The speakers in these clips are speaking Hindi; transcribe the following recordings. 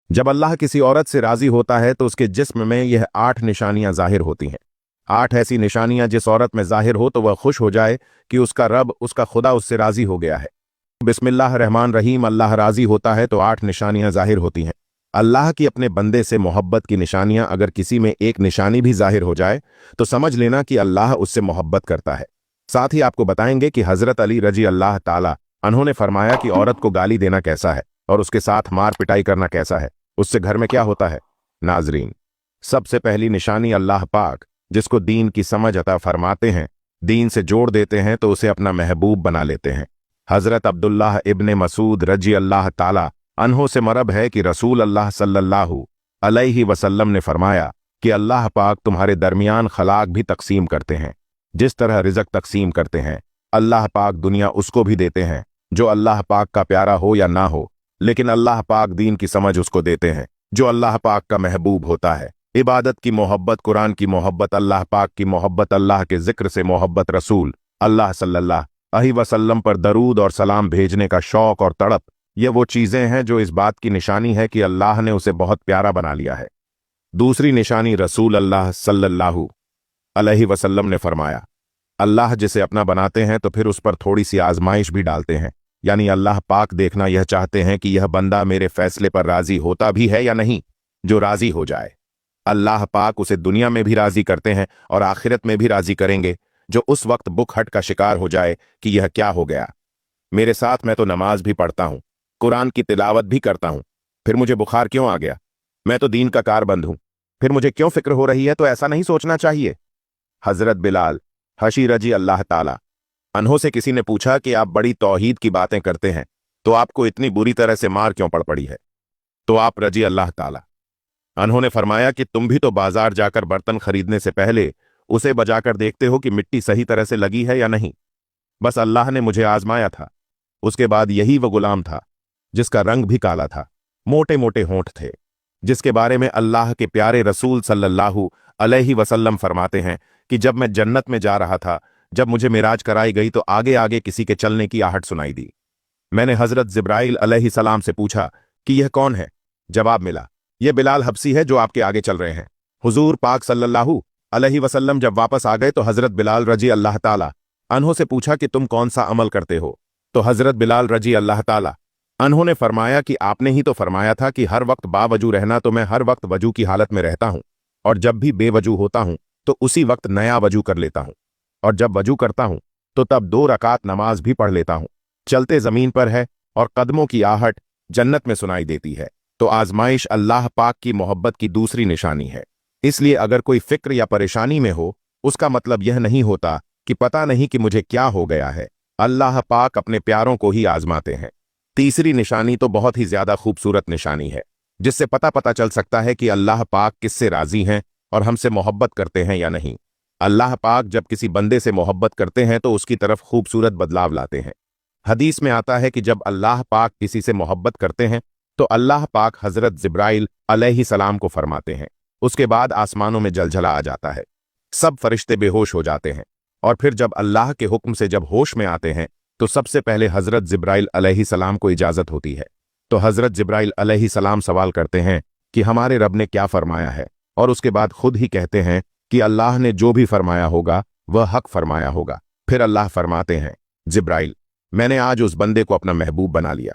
जब अल्लाह किसी औरत से राजी होता है तो उसके जिस्म में यह 8 निशानियां जाहिर होती हैं। 8 ऐसी निशानियां जिस औरत में जाहिर हो तो वह खुश हो जाए कि उसका रब, उसका खुदा उससे राजी हो गया है। बिस्मिल्लाह रहमान रहीम, अल्लाह राजी होता है तो 8 निशानियां जाहिर होती हैं। अल्लाह की अपने बंदे से मोहब्बत की निशानियां, अगर किसी में एक निशानी भी जाहिर हो जाए तो समझ लेना कि अल्लाह उससे मोहब्बत करता है। साथ ही आपको बताएंगे कि हजरत अली रजी अल्लाह ताला उन्होंने फरमाया कि औरत को गाली देना कैसा है और उसके साथ मार पिटाई करना कैसा है, उससे घर में क्या होता है। नाजरीन, सबसे पहली निशानी अल्लाह पाक जिसको दीन की समझ अता फरमाते हैं, दीन से जोड़ देते हैं तो उसे अपना महबूब बना लेते हैं। हजरत अब्दुल्लाह इब्ने मसूद रजी अल्लाह ताला अन्हो से मरब है कि रसूल अल्लाह सल्लल्लाहु अलैहि वसल्लम ने फरमाया कि अल्लाह पाक तुम्हारे दरमियान खलाक भी तकसीम करते हैं। जिस तरह रिज़्क तकसीम करते हैं, अल्लाह पाक दुनिया उसको भी देते हैं जो अल्लाह पाक का प्यारा हो या ना हो, लेकिन अल्लाह पाक दीन की समझ उसको देते हैं जो अल्लाह पाक का महबूब होता है। इबादत की मोहब्बत, कुरान की मोहब्बत, अल्लाह पाक की मोहब्बत, अल्लाह के जिक्र से मोहब्बत, रसूल अल्लाह सल्लल्लाहु अलैहि वसल्लम पर दरूद और सलाम भेजने का शौक और तड़प, ये वो चीजें हैं जो इस बात की निशानी है कि अल्लाह ने उसे बहुत प्यारा बना लिया है। दूसरी निशानी, रसूल अल्लाह सल्लल्लाहु अलैहि वसल्लम ने फरमाया, अल्लाह जिसे अपना बनाते हैं तो फिर उस पर थोड़ी सी आजमाइश भी डालते हैं। यानी अल्लाह पाक देखना यह चाहते हैं कि यह बंदा मेरे फैसले पर राजी होता भी है या नहीं। जो राजी हो जाए, अल्लाह पाक उसे दुनिया में भी राजी करते हैं और आखिरत में भी राजी करेंगे। जो उस वक्त बुख हट का शिकार हो जाए कि यह क्या हो गया, मेरे साथ मैं तो नमाज भी पढ़ता हूं, कुरान की तिलावत भी करता हूं, फिर मुझे बुखार क्यों आ गया, मैं तो दीन का कारबंद हूं, फिर मुझे क्यों फिक्र हो रही है। तो ऐसा नहीं सोचना चाहिए। हजरत बिलाल हशी रजी अल्लाह ताला अन्हों से किसी ने पूछा कि आप बड़ी तौहीद की बातें करते हैं, तो आपको इतनी बुरी तरह से मार क्यों पड़ पड़ी है। तो आप रजी अल्लाह ताला उन्होंने फरमाया कि तुम भी तो बाजार जाकर बर्तन खरीदने से पहले उसे बजाकर देखते हो कि मिट्टी सही तरह से लगी है या नहीं। बस अल्लाह ने मुझे आजमाया था। उसके बाद यही वो गुलाम था जिसका रंग भी काला था, मोटे मोटे होंठ थे, जिसके बारे में अल्लाह के प्यारे रसूल सल्लल्लाहु अलैहि वसल्लम फरमाते हैं कि जब मैं जन्नत में जा रहा था, जब मुझे मिराज कराई गई तो आगे आगे किसी के चलने की आहट सुनाई दी। मैंने हजरत जिब्राइल अलैहि सलाम से पूछा कि यह कौन है। जवाब मिला, यह बिलाल हबसी है जो आपके आगे चल रहे हैं। हुजूर पाक सल्लल्लाहु अलैहि वसल्लम जब वापस आ गए तो हजरत बिलाल रजी अल्लाह ताला अन्हों से पूछा कि तुम कौन सा अमल करते हो। तो हजरत बिलाल रजी अल्लाह ताला अन्हों ने फरमाया कि आपने ही तो फरमाया था कि हर वक्त बावजू रहना, तो मैं हर वक्त वजू की हालत में रहता हूं, और जब भी बेवजू होता हूं तो उसी वक्त नया वजू कर लेता हूं, और जब वजू करता हूं तो तब 2 रकात नमाज भी पढ़ लेता हूं। चलते जमीन पर है और कदमों की आहट जन्नत में सुनाई देती है। तो आजमाइश अल्लाह पाक की मोहब्बत की दूसरी निशानी है। इसलिए अगर कोई फिक्र या परेशानी में हो, उसका मतलब यह नहीं होता कि पता नहीं कि मुझे क्या हो गया है। अल्लाह पाक अपने प्यारों को ही आजमाते हैं। तीसरी निशानी तो बहुत ही ज्यादा खूबसूरत निशानी है, जिससे पता चल सकता है कि अल्लाह पाक किससे राजी हैं और हमसे मोहब्बत करते हैं या नहीं। अल्लाह पाक जब किसी बंदे से मोहब्बत करते हैं तो उसकी तरफ खूबसूरत बदलाव लाते हैं। हदीस में आता है कि जब अल्लाह पाक किसी से मोहब्बत करते हैं तो अल्लाह पाक हजरत जिब्राइल अलैहि सलाम को फरमाते हैं, उसके बाद आसमानों में जलजला आ जाता है, सब फरिश्ते बेहोश हो जाते हैं, और फिर जब अल्लाह के हुक्म से जब होश में आते हैं तो सबसे पहले हजरत जिब्राइल अलैहि सलाम को इजाजत होती है। तो हजरत जिब्राइल अलैहि सलाम सवाल करते हैं कि हमारे रब ने क्या फरमाया है, और उसके बाद खुद ही कहते हैं कि अल्लाह ने जो भी फरमाया होगा वह हक फरमाया होगा। फिर अल्लाह फरमाते हैं, जिब्राइल, मैंने आज उस बंदे को अपना महबूब बना लिया,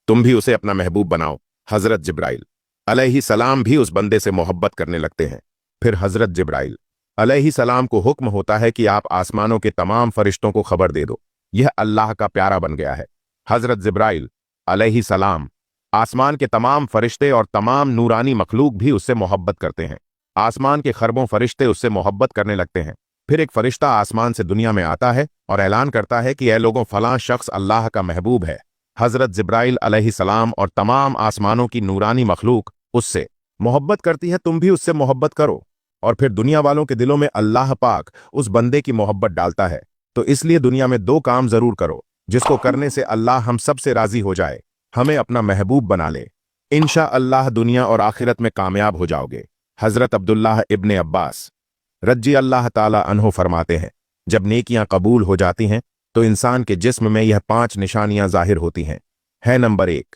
तुम भी उसे अपना महबूब बनाओ। हजरत जिब्राइल अलैहि सलाम भी उस बंदे से मोहब्बत करने लगते हैं। फिर हजरत जिब्राइल अलैहि सलाम को हुक्म होता है कि आप आसमानों के तमाम फरिश्तों को खबर दे दो, यह अल्लाह का प्यारा बन गया है। हजरत जिब्राइल अलैहि सलाम, आसमान के तमाम फरिश्ते और तमाम नूरानी मखलूक भी उससे मोहब्बत करते हैं। आसमान के खरबों फरिश्ते उससे मोहब्बत करने लगते हैं। फिर एक फरिश्ता आसमान से दुनिया में आता है और ऐलान करता है कि ऐ लोगों, फलां शख्स अल्लाह का महबूब है। हजरत जिब्राइल अलैहिस्सलाम और तमाम आसमानों की नूरानी मखलूक उससे मोहब्बत करती है, तुम भी उससे मोहब्बत करो। और फिर दुनिया वालों के दिलों में अल्लाह पाक उस बंदे की मोहब्बत डालता है। तो इसलिए दुनिया में 2 काम जरूर करो जिसको करने से अल्लाह हम सब से राजी हो जाए, हमें अपना महबूब बना ले। इंशा अल्लाह दुनिया और आखिरत में कामयाब हो जाओगे। हजरत अब्दुल्लाह इब्ने अब्बास रजी अल्लाह ताला अन्हो फरमाते हैं, जब नेकियां कबूल हो जाती हैं तो इंसान के जिस्म में यह 5 निशानियां जाहिर होती हैं। है नंबर 1,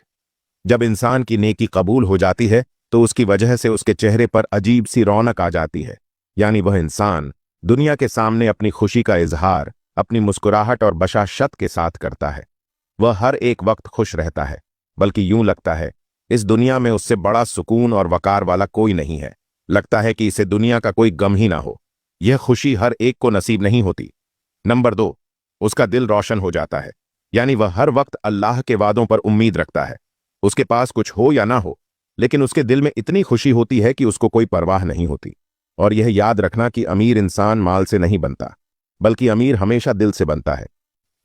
जब इंसान की नेकी कबूल हो जाती है तो उसकी वजह से उसके चेहरे पर अजीब सी रौनक आ जाती है, यानी वह इंसान दुनिया के सामने अपनी खुशी का इजहार अपनी मुस्कुराहट और बशाशत के साथ करता है। वह हर एक वक्त खुश रहता है, बल्कि यूं लगता है इस दुनिया में उससे बड़ा सुकून और वकार वाला कोई नहीं है। लगता है कि इसे दुनिया का कोई गम ही ना हो। यह खुशी हर एक को नसीब नहीं होती। नंबर 2, उसका दिल रोशन हो जाता है, यानी वह हर वक्त अल्लाह के वादों पर उम्मीद रखता है। उसके पास कुछ हो या ना हो, लेकिन उसके दिल में इतनी खुशी होती है कि उसको कोई परवाह नहीं होती। और यह याद रखना कि अमीर इंसान माल से नहीं बनता, बल्कि अमीर हमेशा दिल से बनता है।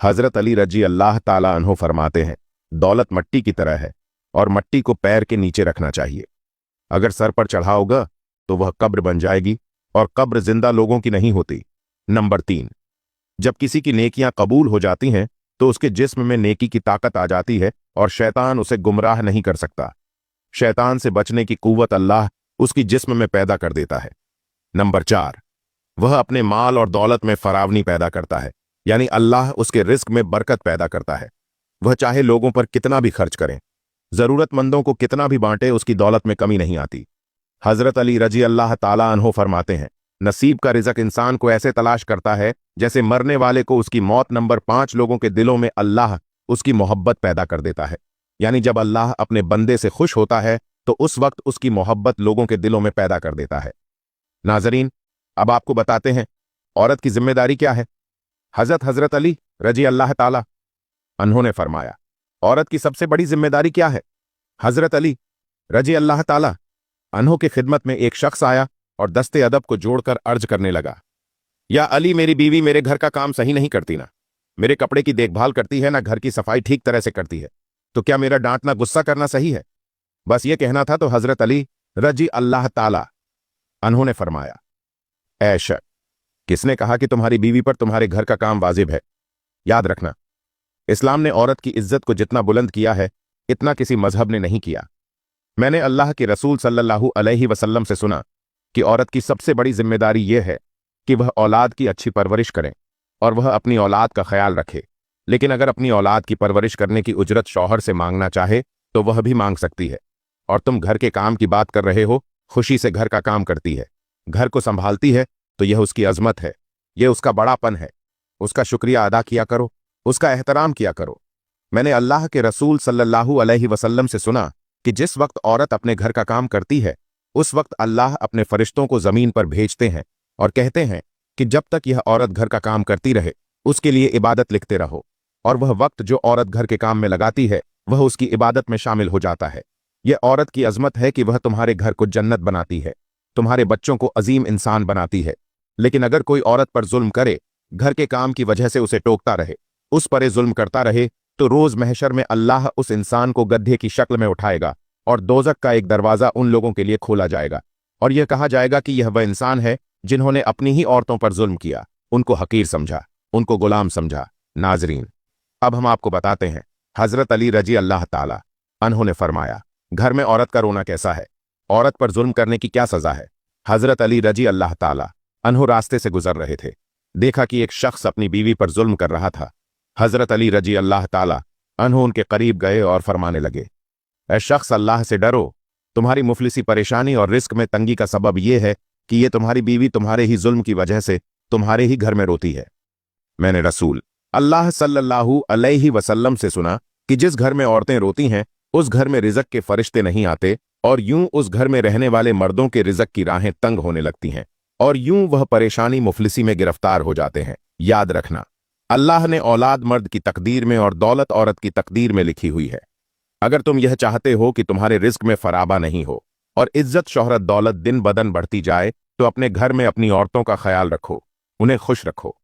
हजरत अली रजी अल्लाह ताला अन्हो फरमाते हैं, दौलत मट्टी की तरह है और मट्टी को पैर के नीचे रखना चाहिए। अगर सर पर चढ़ाओगा तो वह कब्र बन जाएगी, और कब्र जिंदा लोगों की नहीं होती। नंबर 3, जब किसी की नेकियां कबूल हो जाती हैं तो उसके जिस्म में नेकी की ताकत आ जाती है और शैतान उसे गुमराह नहीं कर सकता। शैतान से बचने की कुव्वत अल्लाह उसकी जिस्म में पैदा कर देता है। नंबर 4, वह अपने माल और दौलत में फरावनी पैदा करता है, यानी अल्लाह उसके रिस्क में बरकत पैदा करता है। वह चाहे लोगों पर कितना भी खर्च करें, जरूरतमंदों को कितना भी बांटे, उसकी दौलत में कमी नहीं आती। हजरत अली रजी अल्लाह ताला अन्हो फरमाते हैं, नसीब का रिज़्क इंसान को ऐसे तलाश करता है जैसे मरने वाले को उसकी मौत। नंबर 5, लोगों के दिलों में अल्लाह उसकी मोहब्बत पैदा कर देता है, यानी जब अल्लाह अपने बंदे से खुश होता है तो उस वक्त उसकी मोहब्बत लोगों के दिलों में पैदा कर देता है। नाजरीन, अब आपको बताते हैं औरत की जिम्मेदारी क्या है। हजरत अली रजी अल्लाह ताला अन्हों ने फरमाया, औरत की सबसे बड़ी जिम्मेदारी क्या है। हजरत अली रजी अल्लाह ताला अन्हों की खिदमत में एक शख्स आया और दस्ते अदब को जोड़कर अर्ज करने लगा, या अली, मेरी बीवी मेरे घर का काम सही नहीं करती, ना मेरे कपड़े की देखभाल करती है, ना घर की सफाई ठीक तरह से करती है, तो क्या मेरा डांटना गुस्सा करना सही है। बस ये कहना था तो हजरत अली रजी अल्लाह ताला अन्हों ने फरमाया, ऐ शख्स, किसने कहा कि तुम्हारी बीवी पर तुम्हारे घर का काम वाजिब है। याद रखना, इस्लाम ने औरत की इज्जत को जितना बुलंद किया है इतना किसी मजहब ने नहीं किया। मैंने अल्लाह के रसूल सल्लल्लाहु अलैहि वसल्लम से सुना कि औरत की सबसे बड़ी जिम्मेदारी यह है कि वह औलाद की अच्छी परवरिश करें और वह अपनी औलाद का ख्याल रखे। लेकिन अगर अपनी औलाद की परवरिश करने की उजरत शौहर से मांगना चाहे तो वह भी मांग सकती है। और तुम घर के काम की बात कर रहे हो, खुशी से घर का काम करती है, घर को संभालती है, तो यह उसकी अजमत है, यह उसका बड़ापन है। उसका शुक्रिया अदा किया करो, उसका एहतराम किया करो। मैंने अल्लाह के रसूल सल्लल्लाहु अलैहि वसल्लम से सुना कि जिस वक्त औरत अपने घर का काम करती है उस वक्त अल्लाह अपने फरिश्तों को जमीन पर भेजते हैं और कहते हैं कि जब तक यह औरत घर का काम करती रहे उसके लिए इबादत लिखते रहो, और वह वक्त जो औरत घर के काम में लगाती है वह उसकी इबादत में शामिल हो जाता है। यह औरत की अजमत है कि वह तुम्हारे घर को जन्नत बनाती है, तुम्हारे बच्चों को अजीम इंसान बनाती है। लेकिन अगर कोई औरत पर जुल्म करे, घर के काम की वजह से उसे टोकता रहे, उस पर जुल्म करता रहे, तो रोज महशर में अल्लाह उस इंसान को गड्ढे की शक्ल में उठाएगा और दोजक का एक दरवाजा उन लोगों के लिए खोला जाएगा, और यह कहा जाएगा कि यह वह इंसान है जिन्होंने अपनी ही औरतों पर जुल्म किया, उनको हकीर समझा, उनको गुलाम समझा। नाजरीन, अब हम आपको बताते हैं हजरत अली रजी अल्लाह ताला अन्हों ने फरमाया, घर में औरत का रोना कैसा है, औरत पर जुल्म करने की क्या सजा है। हजरत अली रजी अल्लाह ताला अन्हों रास्ते से गुजर रहे थे, देखा कि एक शख्स अपनी बीवी पर जुल्म कर रहा था। हजरत अली रजी अल्लाह ताला अन्हों उनके करीब गए और फरमाने लगे, ऐ शख्स, अल्लाह से डरो, तुम्हारी मुफलिसी परेशानी और रिस्क में तंगी का सबब यह है कि ये तुम्हारी बीवी तुम्हारे ही जुल्म की वजह से तुम्हारे ही घर में रोती है। मैंने रसूल अल्लाह सल्लल्लाहु अलैहि वसल्लम से सुना कि जिस घर में औरतें रोती हैं उस घर में रिज़्क के फरिश्ते नहीं आते, और यूं उस घर में रहने वाले मर्दों के रिज़्क की राहें तंग होने लगती हैं, और यूं वह परेशानी मुफलिसी में गिरफ्तार हो जाते हैं। याद रखना, अल्लाह ने औलाद मर्द की तकदीर में और दौलत औरत की तकदीर में लिखी हुई है। अगर तुम यह चाहते हो कि तुम्हारे रिस्क में फराबा नहीं हो और इज्जत शोहरत दौलत दिन बदन बढ़ती जाए, तो अपने घर में अपनी औरतों का ख्याल रखो, उन्हें खुश रखो।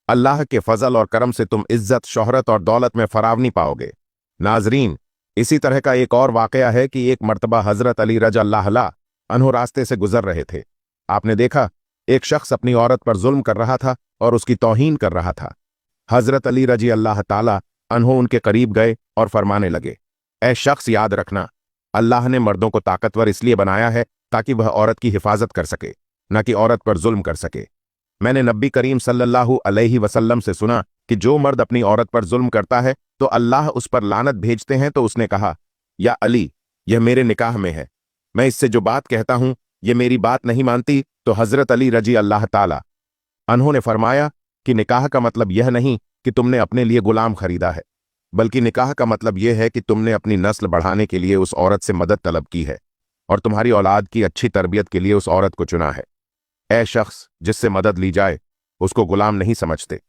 अल्लाह के फजल और करम से तुम इज्जत शोहरत और दौलत में फरावनी पाओगे। नाजरीन, इसी तरह का एक और वाकया है कि एक मर्तबा हजरत अली रज़ियल्लाहु अन्हु रास्ते से गुजर रहे थे। आपने देखा एक शख्स अपनी औरत पर जुल्म कर रहा था और उसकी तौहीन कर रहा था। हजरत अली रज़ियल्लाहु ताला अन्हु उनके करीब गए और फरमाने लगे, ऐ शख्स, याद रखना, अल्लाह ने मर्दों को ताकतवर इसलिए बनाया है ताकि वह औरत की हिफाजत कर सके, न कि औरत पर जुल्म कर सके। मैंने नबी करीम सल्लल्लाहु अलैहि वसल्लम से सुना कि जो मर्द अपनी औरत पर जुल्म करता है तो अल्लाह उस पर लानत भेजते हैं। तो उसने कहा, या अली, यह मेरे निकाह में है। मैं इससे जो बात कहता हूं ये मेरी बात नहीं मानती तो हजरत अली रजी अल्लाह ताला अन्हों ने फरमाया कि निकाह का मतलब यह नहीं कि तुमने अपने लिए गुलाम खरीदा है, बल्कि निकाह का मतलब यह है कि तुमने अपनी नस्ल बढ़ाने के लिए उस औरत से मदद तलब की है और तुम्हारी औलाद की अच्छी तरबियत के लिए उस औरत को चुना है। ऐ शख्स जिससे मदद ली जाए उसको गुलाम नहीं समझते,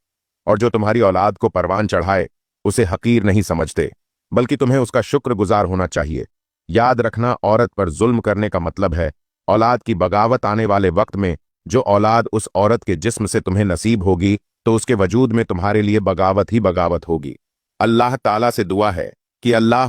और जो तुम्हारी औलाद को परवान चढ़ाए उसे हकीर नहीं समझते, बल्कि तुम्हें उसका शुक्रगुजार होना चाहिए। याद रखना, औरत पर जुल्म करने का मतलब है औलाद की बगावत आने वाले वक्त में जो औलाद उस औरत के जिस्म से तुम्हें नसीब होगी तो उसके वजूद में तुम्हारे लिए बगावत ही बगावत होगी। अल्लाह ताला से दुआ है कि अल्लाह